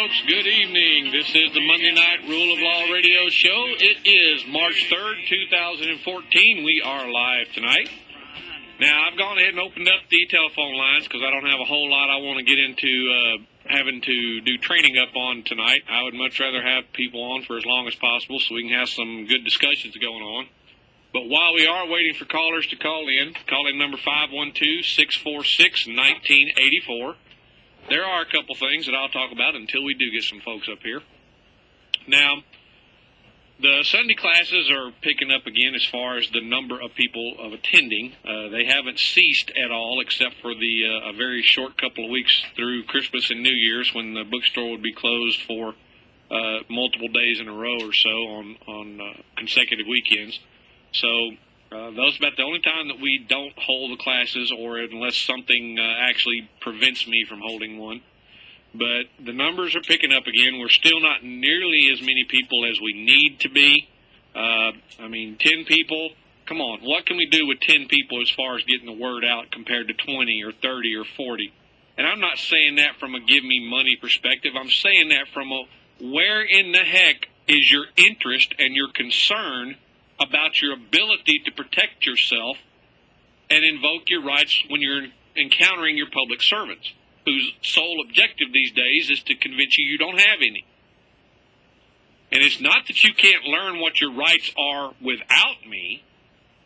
folks. Good evening. This is the Monday Night Rule of Law radio show. It is March 3rd, 2014. We are live tonight. Now, I've gone ahead and opened up the telephone lines because I don't have a whole lot I want to get into having to do training up on tonight. I would much rather have people on for as long as possible so we can have some good discussions going on. But while we are waiting for callers to call in number 512-646-1984. There are a couple things that I'll talk about until we do get some folks up here. Now, the Sunday classes are picking up again as far as the number of people attending. They haven't ceased at all except for a very short couple of weeks through Christmas and New Year's when the bookstore would be closed for multiple days in a row or so on consecutive weekends. So those about the only time that we don't hold the classes, or unless something actually prevents me from holding one. But the numbers are picking up again. We're still not nearly as many people as we need to be. 10 people, come on, what can we do with 10 people as far as getting the word out compared to 20 or 30 or 40? And I'm not saying that from a give me money perspective. I'm saying that from a where in the heck is your interest and your concern about your ability to protect yourself and invoke your rights when you're encountering your public servants, whose sole objective these days is to convince you don't have any. And it's not that you can't learn what your rights are without me,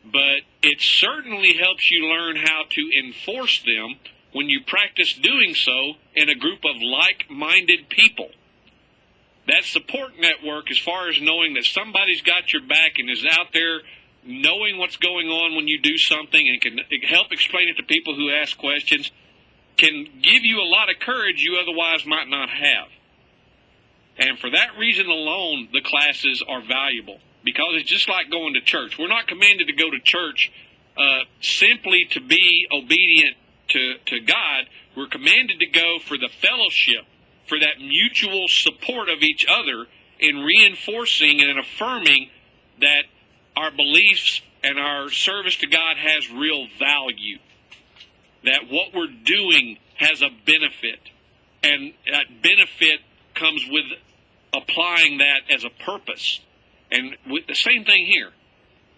but it certainly helps you learn how to enforce them when you practice doing so in a group of like-minded people. That support network, as far as knowing that somebody's got your back and is out there knowing what's going on when you do something and can help explain it to people who ask questions, can give you a lot of courage you otherwise might not have. And for that reason alone, the classes are valuable, because it's just like going to church. We're not commanded to go to church simply to be obedient to God. We're commanded to go for the fellowship, for that mutual support of each other in reinforcing and affirming that our beliefs and our service to God has real value, that what we're doing has a benefit, and that benefit comes with applying that as a purpose. And with the same thing here,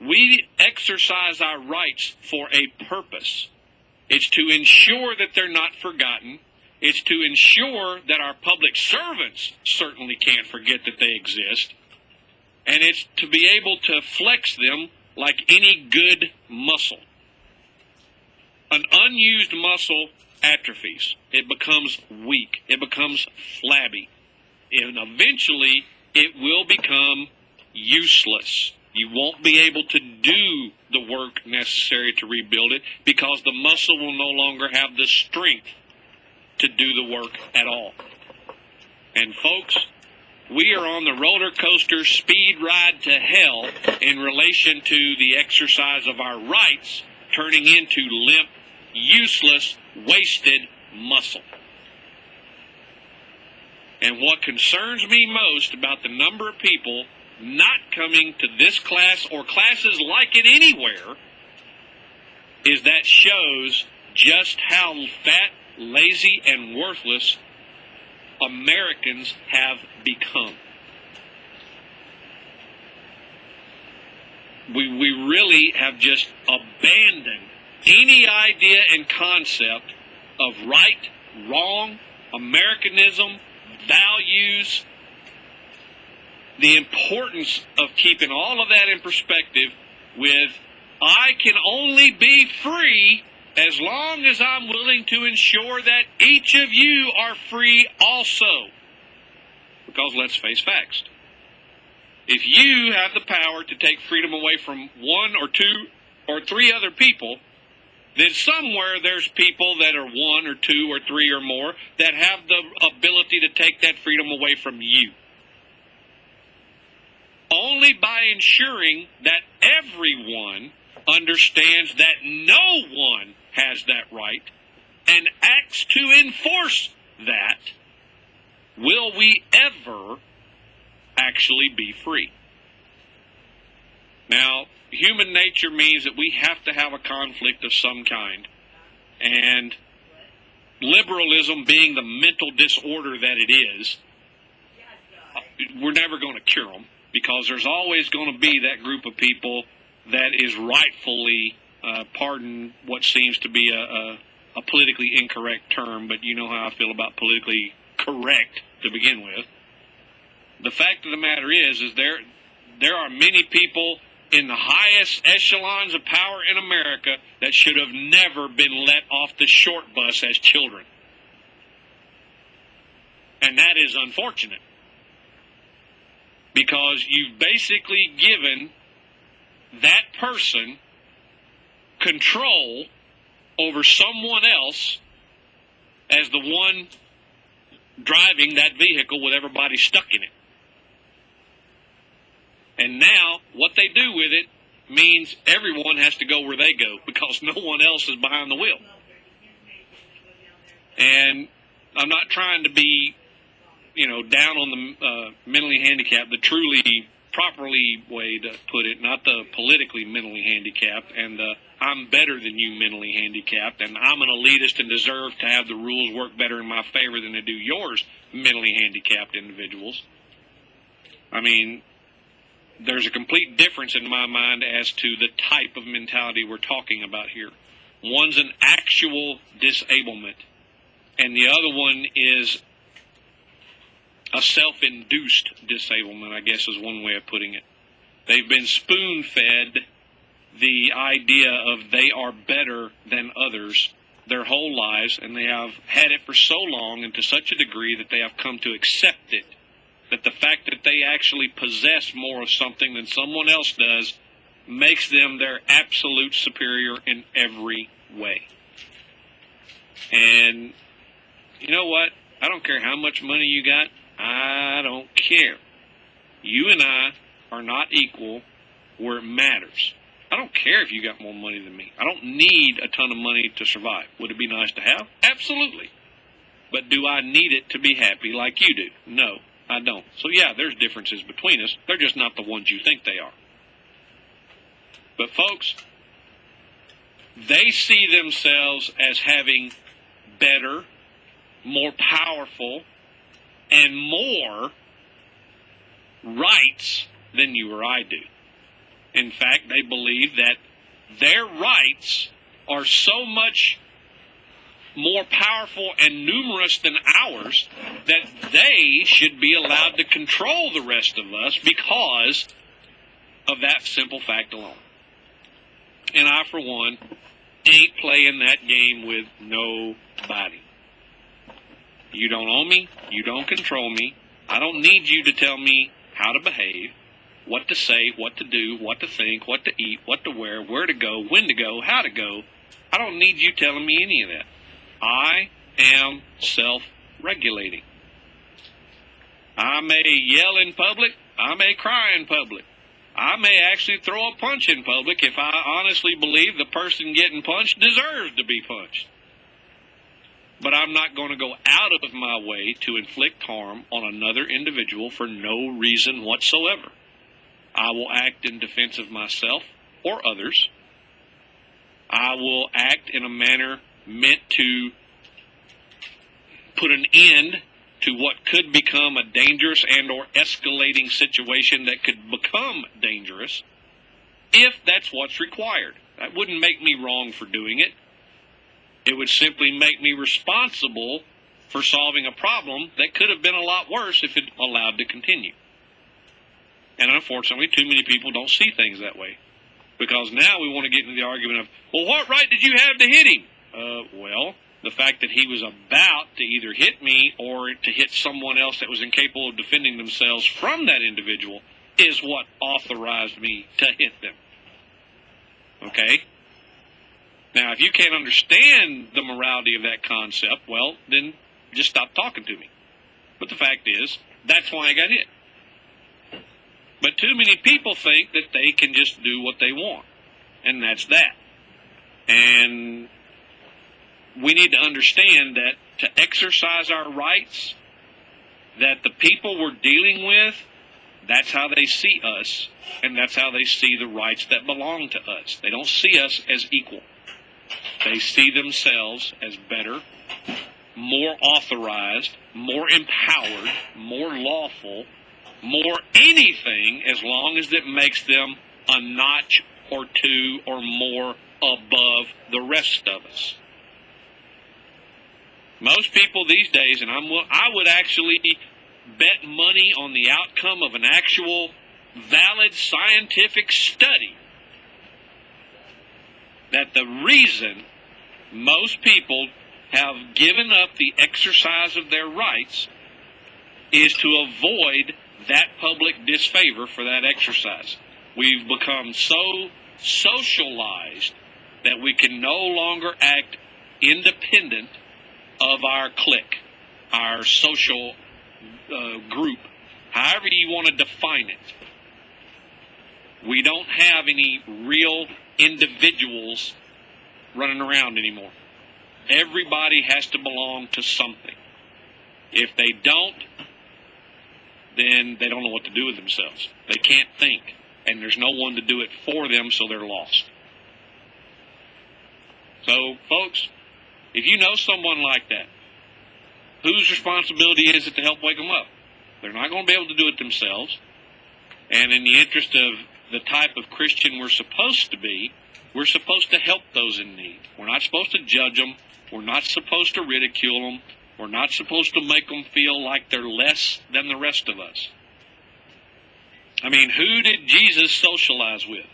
we exercise our rights for a purpose. It's to ensure that they're not forgotten. It's to ensure that our public servants certainly can't forget that they exist. And it's to be able to flex them like any good muscle. An unused muscle atrophies. It becomes weak. It becomes flabby. And eventually, it will become useless. You won't be able to do the work necessary to rebuild it because the muscle will no longer have the strength to do the work at all. And folks, we are on the roller coaster speed ride to hell in relation to the exercise of our rights turning into limp, useless, wasted muscle. And what concerns me most about the number of people not coming to this class or classes like it anywhere is that shows just how fat, lazy, and worthless Americans have become. We really have just abandoned any idea and concept of right, wrong, Americanism, values, the importance of keeping all of that in perspective with, I can only be free as long as I'm willing to ensure that each of you are free also. Because let's face facts. If you have the power to take freedom away from one or two or three other people, then somewhere there's people that are one or two or three or more that have the ability to take that freedom away from you. Only by ensuring that everyone understands that no one has that right and acts to enforce that, will we ever actually be free. Now, human nature means that we have to have a conflict of some kind. And liberalism being the mental disorder that it is, we're never going to cure them, because there's always going to be that group of people that is rightfully, pardon what seems to be a politically incorrect term, but you know how I feel about politically correct to begin with. The fact of the matter is there are many people in the highest echelons of power in America that should have never been let off the short bus as children. And that is unfortunate, because you've basically given that person control over someone else as the one driving that vehicle with everybody stuck in it. And now what they do with it means everyone has to go where they go, because no one else is behind the wheel. And I'm not trying to be, down on the mentally handicapped, the truly properly way to put it, not the politically mentally handicapped, and I'm better than you mentally handicapped, and I'm an elitist and deserve to have the rules work better in my favor than they do yours mentally handicapped individuals. I mean, there's a complete difference in my mind as to the type of mentality we're talking about here. One's an actual disablement, and the other one is a self-induced disablement, I guess is one way of putting it. They've been spoon-fed the idea of they are better than others their whole lives, and they have had it for so long and to such a degree that they have come to accept it, that the fact that they actually possess more of something than someone else does makes them their absolute superior in every way. And you know what? I don't care how much money you got. I don't care. You and I are not equal where it matters. I don't care if you got more money than me. I don't need a ton of money to survive. Would it be nice to have? Absolutely. But do I need it to be happy like you do? No, I don't. So yeah, there's differences between us. They're just not the ones you think they are. But folks, they see themselves as having better, more powerful, and more rights than you or I do. In fact, they believe that their rights are so much more powerful and numerous than ours that they should be allowed to control the rest of us because of that simple fact alone. And I, for one, ain't playing that game with nobody. You don't own me. You don't control me. I don't need you to tell me how to behave, what to say, what to do, what to think, what to eat, what to wear, where to go, when to go, how to go. I don't need you telling me any of that. I am self-regulating. I may yell in public. I may cry in public. I may actually throw a punch in public if I honestly believe the person getting punched deserves to be punched. But I'm not going to go out of my way to inflict harm on another individual for no reason whatsoever. I will act in defense of myself or others. I will act in a manner meant to put an end to what could become a dangerous and or escalating situation that could become dangerous if that's what's required. That wouldn't make me wrong for doing it. It would simply make me responsible for solving a problem that could have been a lot worse if it allowed to continue. And unfortunately, too many people don't see things that way. Because now we want to get into the argument of, well, what right did you have to hit him? Well, the fact that he was about to either hit me or to hit someone else that was incapable of defending themselves from that individual is what authorized me to hit them. Okay? Now, if you can't understand the morality of that concept, well, then just stop talking to me. But the fact is, that's why I got hit. But too many people think that they can just do what they want. And that's that. And we need to understand that to exercise our rights, that the people we're dealing with, that's how they see us, and that's how they see the rights that belong to us. They don't see us as equal. They see themselves as better, more authorized, more empowered, more lawful more anything as long as it makes them a notch or two or more above the rest of us. Most people these days, and I would actually bet money on the outcome of an actual valid scientific study, that the reason most people have given up the exercise of their rights is to avoid that public disfavor for that exercise. We've become so socialized that we can no longer act independent of our clique, our social group, however you want to define it. We don't have any real individuals running around anymore. Everybody has to belong to something. If they don't, then they don't know what to do with themselves. They can't think, and there's no one to do it for them, so they're lost. So, folks, if you know someone like that, whose responsibility is it to help wake them up? They're not going to be able to do it themselves. And in the interest of the type of Christian we're supposed to be, we're supposed to help those in need. We're not supposed to judge them. We're not supposed to ridicule them. We're not supposed to make them feel like they're less than the rest of us. I mean, who did Jesus socialize with?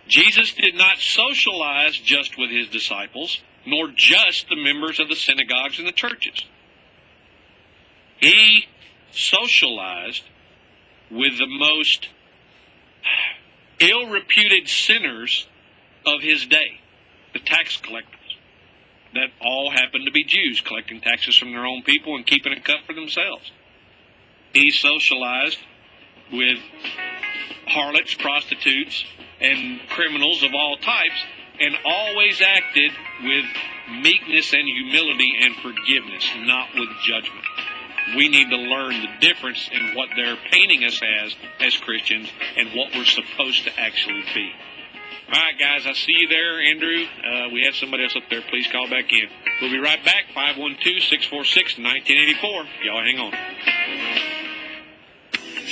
Jesus did not socialize just with his disciples, nor just the members of the synagogues and the churches. He socialized with the most ill-reputed sinners of his day, the tax collectors, that all happened to be Jews, collecting taxes from their own people and keeping a cut for themselves. He socialized with harlots, prostitutes, and criminals of all types, and always acted with meekness and humility and forgiveness, not with judgment. We need to learn the difference in what they're painting us as Christians, and what we're supposed to actually be. All right, guys, I see you there, Andrew. We had somebody else up there. Please call back in. We'll be right back, 512-646-1984. Y'all hang on.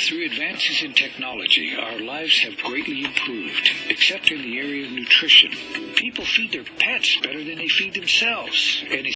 Through advances in technology, our lives have greatly improved, except in the area of nutrition. People feed their pets better than they feed themselves, and